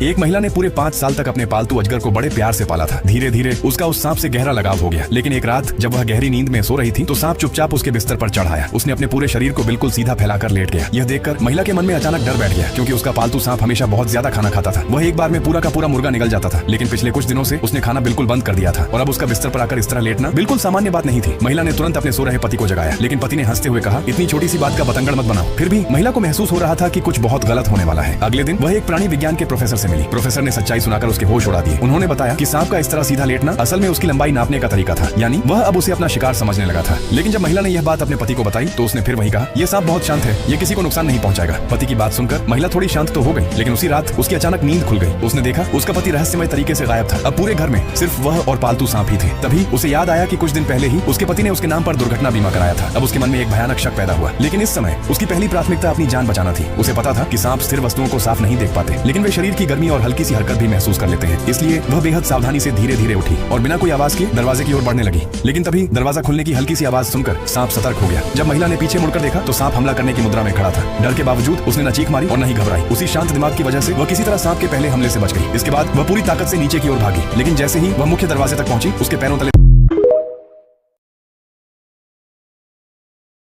एक महिला ने पूरे 5 साल तक अपने पालतू अजगर को बड़े प्यार से पाला था। धीरे धीरे उसका उस सांप से गहरा लगाव हो गया। लेकिन एक रात जब वह गहरी नींद में सो रही थी तो सांप चुपचाप उसके बिस्तर पर चढ़ आया। उसने अपने पूरे शरीर को बिल्कुल सीधा फैलाकर लेट गया। यह देखकर महिला के मन में अचानक डर बैठ गया, क्योंकि उसका पालतू सांप हमेशा बहुत ज्यादा खाना खाता था। वह एक बार में पूरा का पूरा मुर्गा निगल जाता था, लेकिन पिछले कुछ दिनों से उसने खाना बिल्कुल बंद कर दिया था और अब उसका बिस्तर पर आकर इस तरह लेटना बिल्कुल सामान्य बात नहीं थी। महिला ने तुरंत अपने सो रहे पति को जगाया, लेकिन पति ने हंसते हुए कहा, इतनी छोटी सी बात का बतंगड़ मत बनाओ। फिर भी महिला को महसूस हो रहा था कि कुछ बहुत गलत होने वाला है। अगले दिन वह एक प्राणी विज्ञान के प्रोफेसर से मिली। प्रोफेसर ने सच्चाई सुनाकर उसके होश उड़ा दिए। उन्होंने बताया कि सांप का इस तरह सीधा लेटना असल में उसकी लंबाई नापने का तरीका था, यानी वह अब उसे अपना शिकार समझने लगा था। लेकिन जब महिला ने यह बात अपने पति को बताई तो उसने फिर वही कहा, यह सांप बहुत शांत है, ये किसी को नुकसान नहीं पहुंचाएगा। पति की बात सुनकर महिला थोड़ी शांत तो हो गई, लेकिन उसी रात उसकी अचानक नींद खुल गई। उसने देखा उसका पति रहस्यमय तरीके से गायब था। अब पूरे घर में सिर्फ वह और पालतू सांप ही थे। तभी उसे याद आया कि कुछ दिन पहले ही उसके पति ने उसके नाम पर दुर्घटना बीमा कराया था। अब उसके मन में एक भयानक शक पैदा हुआ, लेकिन इस समय उसकी पहली प्राथमिकता अपनी जान बचाना थी। उसे पता था कि सांप स्थिर वस्तुओं को साफ नहीं देख पाते, लेकिन वे शरीर की गर्मी और हल्की सी हरकत भी महसूस कर लेते हैं। इसलिए वह बेहद सावधानी से धीरे धीरे उठी और बिना कोई आवाज के दरवाजे की ओर बढ़ने लगी। लेकिन तभी दरवाजा खुलने की हल्की सी आवाज सुनकर सांप सतर्क हो गया। जब महिला ने पीछे मुड़कर देखा तो सांप हमला करने की मुद्रा में खड़ा था। डर के बावजूद उसने न चीख मारी और न ही घबराई। उसी शांत दिमाग की वजह से वह किसी तरह सांप के पहले हमले से बच गई। इसके बाद वह पूरी ताकत से नीचे की ओर भागी, लेकिन जैसे ही वह मुख्य दरवाजे तक पहुंची उसके पैरों तले